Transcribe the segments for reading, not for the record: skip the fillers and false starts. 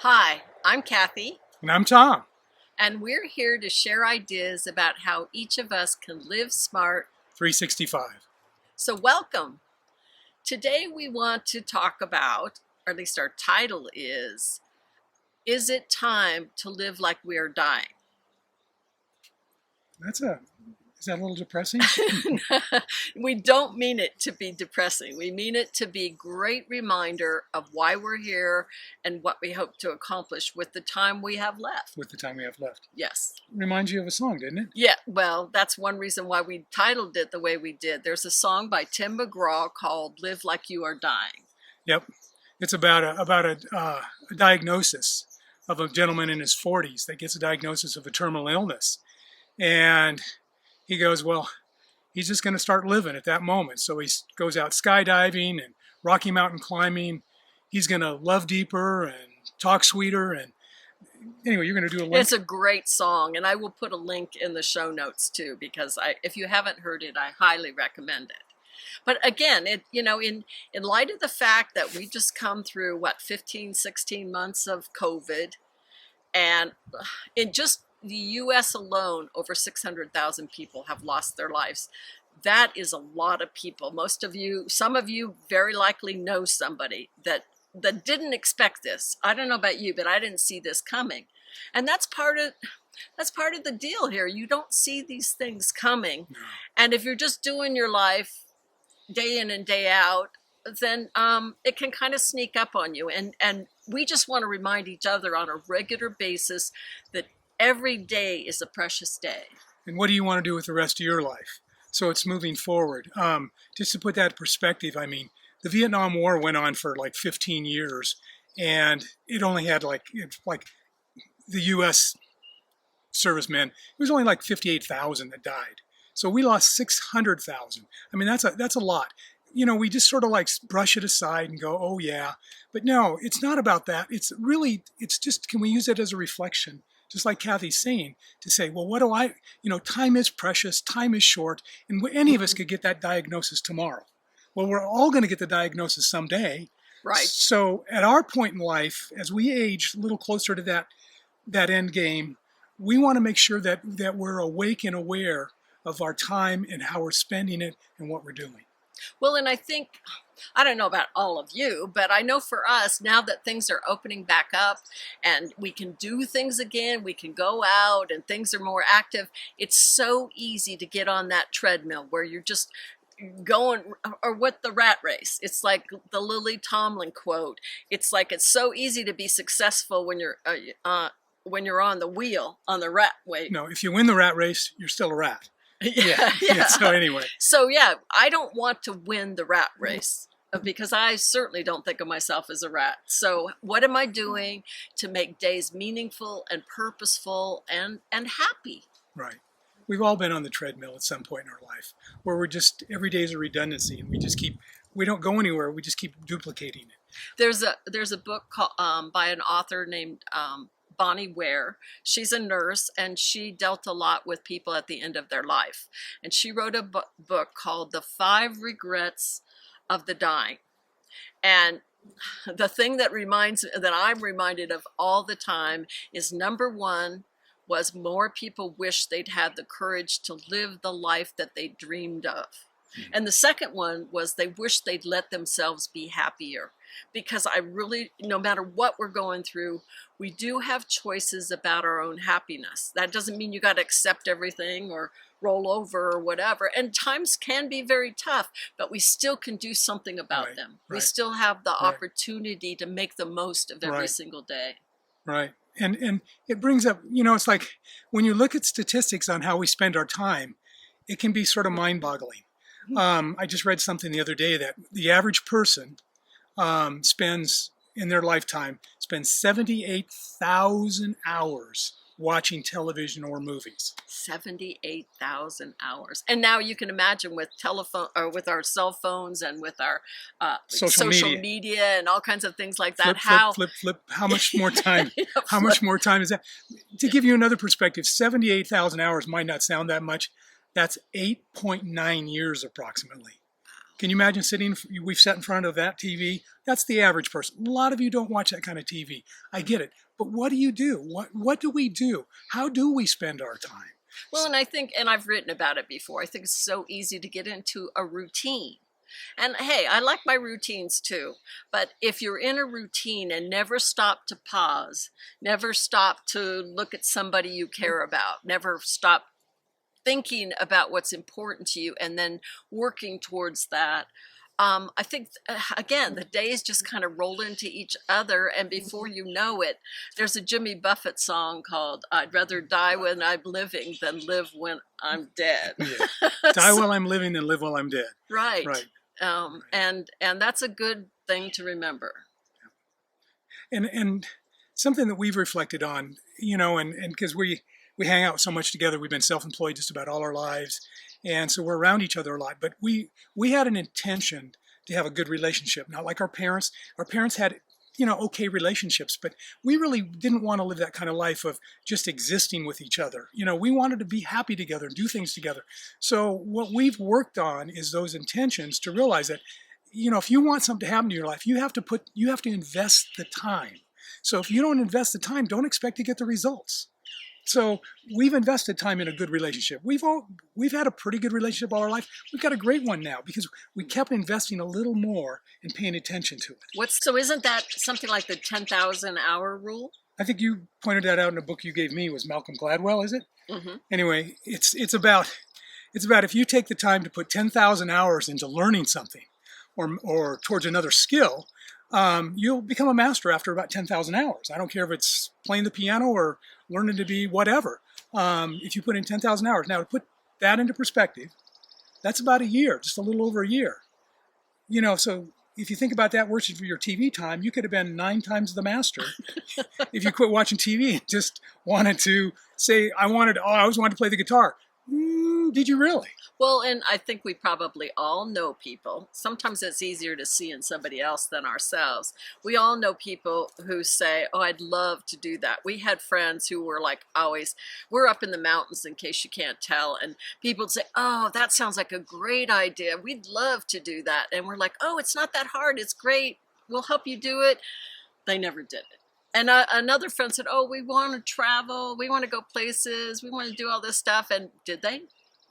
Hi, I'm Kathy, And I'm Tom. and we're here to share ideas about how each of us can live smart. 365. So, welcome. Today, we want to talk about, or at least our title Is It Time to Live Like We Are Dying? Is that a little depressing? We don't mean it to be depressing. We mean it to be a great reminder of why we're here and what we hope to accomplish with the time we have left. With the time we have left. Yes. Reminds you of a song, didn't it? Yeah, well, that's one reason why we titled it the way we did. There's a song by Tim McGraw called Live Like You Are Dying. Yep. It's about a diagnosis of a gentleman in his 40s that gets a diagnosis of a terminal illness. And he goes, well, he's just going to start living at that moment. So he goes out skydiving and Rocky Mountain climbing. He's going to love deeper and talk sweeter. And anyway, you're going to do a link. It's a great song, and I will put a link in the show notes too, because if you haven't heard it, I highly recommend it. But again, in light of the fact that we just come through 15, 16 months of COVID, and in just the US alone, over 600,000 people have lost their lives. That is a lot of people. Some of you very likely know somebody that didn't expect this. I don't know about you, but I didn't see this coming. And that's part of the deal here. You don't see these things coming. No. And if you're just doing your life day in and day out, then it can kind of sneak up on you. And we just want to remind each other on a regular basis that every day is a precious day. And what do you want to do with the rest of your life? So it's moving forward. Just to put that in perspective, I mean, the Vietnam War went on for like 15 years, and it only had like the U.S. servicemen. It was only like 58,000 that died. So we lost 600,000. I mean, that's a lot. You know, we just sort of like brush it aside and go, oh yeah. But no, it's not about that. It's just, can we use it as a reflection? Just like Kathy's saying, to say, well, time is precious, time is short, and any of us could get that diagnosis tomorrow. Well, we're all going to get the diagnosis someday. Right. So at our point in life, as we age a little closer to that end game, we want to make sure that we're awake and aware of our time and how we're spending it and what we're doing. Well, and I don't know about all of you, but I know for us, now that things are opening back up and we can do things again, we can go out and things are more active, it's so easy to get on that treadmill where you're just going, or with the rat race. It's like the Lily Tomlin quote. It's like it's so easy to be successful when you're on the wheel, on the rat way. No, if you win the rat race, you're still a rat. Yeah. So anyway. So yeah, I don't want to win the rat race because I certainly don't think of myself as a rat. So what am I doing to make days meaningful and purposeful and happy? Right. We've all been on the treadmill at some point in our life where every day is a redundancy and we don't go anywhere. We just keep duplicating it. There's a book called, by an author named Bonnie Ware. She's a nurse, and she dealt a lot with people at the end of their life. And she wrote a book called The 5 Regrets of the Dying. And the thing that I'm reminded of all the time is, number one, was more people wish they'd had the courage to live the life that they dreamed of. And the second one was they wish they'd let themselves be happier. Because no matter what we're going through, we do have choices about our own happiness. That doesn't mean you got to accept everything or roll over or whatever. And times can be very tough, but we still can do something about them. Right. We still have the opportunity to make the most of every single day. Right. And it brings up, it's like when you look at statistics on how we spend our time, it can be sort of mind-boggling. I just read something the other day that the average person spends 78,000 hours watching television or movies. 78,000 hours. And now you can imagine with telephone or with our cell phones and with our social media and all kinds of things like that. Flip. How much more time? How much more time is that? To give you another perspective, 78,000 hours might not sound that much. That's 8.9 years approximately. Can you imagine we've sat in front of that TV? That's the average person. A lot of you don't watch that kind of TV. I get it. But what do you do? What do we do? How do we spend our time? Well, and I think, and I've written about it before, I think it's so easy to get into a routine. And hey, I like my routines too. But if you're in a routine and never stop to pause, never stop to look at somebody you care about, never stop thinking about what's important to you and then working towards that, I think, again, the days just kind of roll into each other, and before you know it, there's a Jimmy Buffett song called "I'd rather die when I'm living than live when I'm dead." Yeah. Die while I'm living than live while I'm dead. Right. Right. And that's a good thing to remember. And something that we've reflected on, and because we hang out so much together, we've been self-employed just about all our lives, and so we're around each other a lot. But we had an intention to have a good relationship, not like our parents. Our parents had, okay relationships, but we really didn't want to live that kind of life of just existing with each other. We wanted to be happy together and do things together. So what we've worked on is those intentions to realize that, if you want something to happen to your life, you have to invest the time. So if you don't invest the time, don't expect to get the results. So we've invested time in a good relationship. We've had a pretty good relationship all our life. We've got a great one now because we kept investing a little more and paying attention to it. So isn't that something like the 10,000 hour rule? I think you pointed that out in a book you gave me. Was Malcolm Gladwell, is it? Mm-hmm. Anyway, it's about if you take the time to put 10,000 hours into learning something or towards another skill, you'll become a master after about 10,000 hours. I don't care if it's playing the piano or learning to be whatever. If you put in 10,000 hours. Now, to put that into perspective, that's about a year, just a little over a year. So if you think about that versus for your TV time, you could have been 9 times the master if you quit watching TV and just wanted to say, I always wanted to play the guitar. Did you really? Well, and I think we probably all know people. Sometimes it's easier to see in somebody else than ourselves. We all know people who say, oh, I'd love to do that. We had friends who were like always, we're up in the mountains in case you can't tell. And people would say, oh, that sounds like a great idea. We'd love to do that. And we're like, oh, it's not that hard. It's great. We'll help you do it. They never did it. And another friend said, oh, we want to travel. We want to go places. We want to do all this stuff. And did they?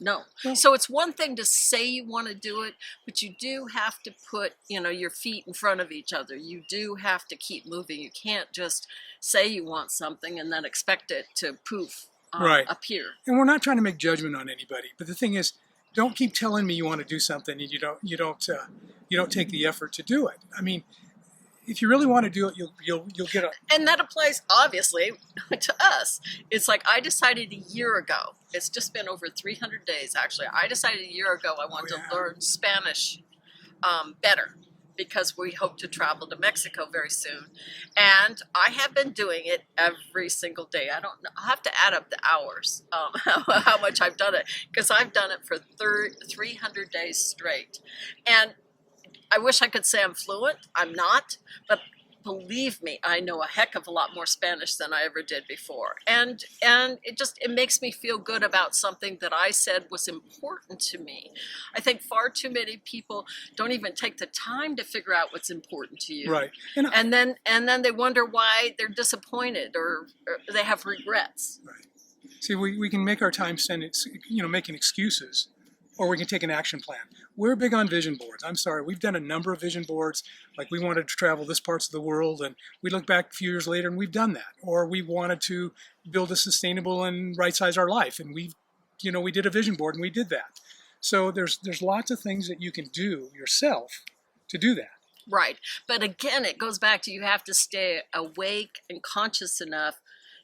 No. So it's one thing to say you want to do it, but you do have to put, your feet in front of each other. You do have to keep moving. You can't just say you want something and then expect it to poof, appear. And we're not trying to make judgment on anybody, but the thing is, don't keep telling me you want to do something and you don't take the effort to do it. I mean, if you really want to do it, you'll get it. And that applies, obviously, to us. It's like I decided a year ago. It's just been over 300 days, actually. I decided a year ago I wanted to learn Spanish better because we hope to travel to Mexico very soon. And I have been doing it every single day. I don't know. I'll have to add up the hours, how much I've done it, because I've done it for 300 days straight. And I wish I could say I'm fluent. I'm not, but believe me, I know a heck of a lot more Spanish than I ever did before. And it makes me feel good about something that I said was important to me. I think far too many people don't even take the time to figure out what's important to you. Right. And then they wonder why they're disappointed or they have regrets. Right. See, we can make our time making excuses, or we can take an action plan. We're big on vision boards. I'm sorry, we've done a number of vision boards. Like we wanted to travel this parts of the world, and we look back a few years later and we've done that. Or we wanted to build a sustainable and right-size our life, and we did a vision board and we did that. So there's lots of things that you can do yourself to do that. Right. But again, it goes back to you have to stay awake and conscious enough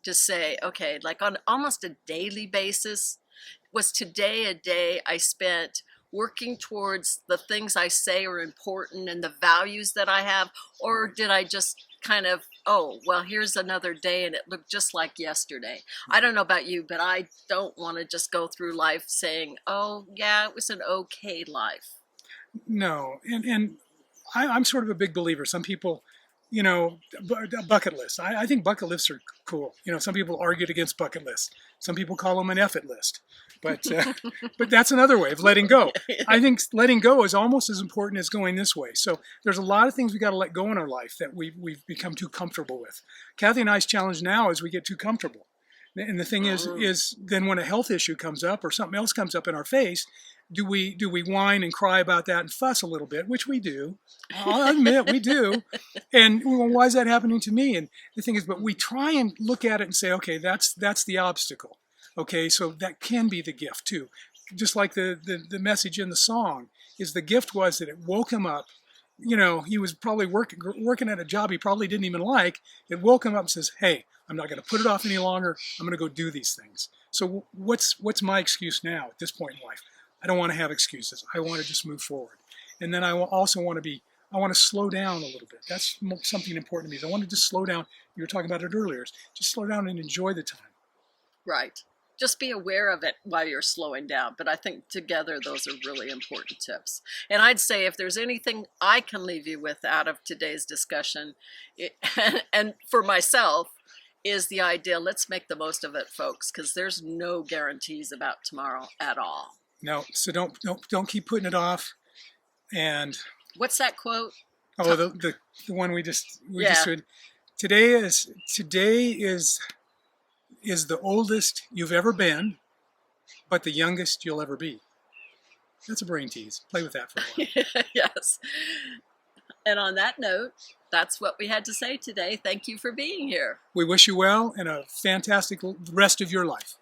to say, okay, like on almost a daily basis, was today a day I spent working towards the things I say are important and the values that I have? Or did I just kind of, oh, well, here's another day and it looked just like yesterday? I don't know about you, but I don't want to just go through life saying, oh, yeah, it was an okay life. No. And I'm sort of a big believer. Some people a bucket list. I think bucket lists are cool. Some people argued against bucket lists. Some people call them an effort list. But but that's another way of letting go. I think letting go is almost as important as going this way. So there's a lot of things we got to let go in our life that we've become too comfortable with. Kathy and I's challenge now is we get too comfortable. And the thing is then when a health issue comes up or something else comes up in our face, do we whine and cry about that and fuss a little bit, which we do. I'll admit we do. And well, why is that happening to me? And the thing is, but we try and look at it and say, okay, that's the obstacle. Okay, so that can be the gift too. Just like the message in the song is the gift was that it woke him up. He was probably working at a job he probably didn't even like. It woke him up and says, hey, I'm not going to put it off any longer. I'm going to go do these things. So what's my excuse now at this point in life? I don't want to have excuses. I want to just move forward. And then I also want to slow down a little bit. That's something important to me. I want to just slow down. You were talking about it earlier. Just slow down and enjoy the time. Right. Just be aware of it while you're slowing down. But I think together those are really important tips. And I'd say if there's anything I can leave you with out of today's discussion, and for myself, is the idea, let's make the most of it, folks, because there's no guarantees about tomorrow at all. No, so don't keep putting it off. And what's that quote? Oh, the one we just read. Today is the oldest you've ever been, but the youngest you'll ever be. That's a brain tease. Play with that for a while. Yes. And on that note, that's what we had to say today. Thank you for being here. We wish you well and a fantastic rest of your life.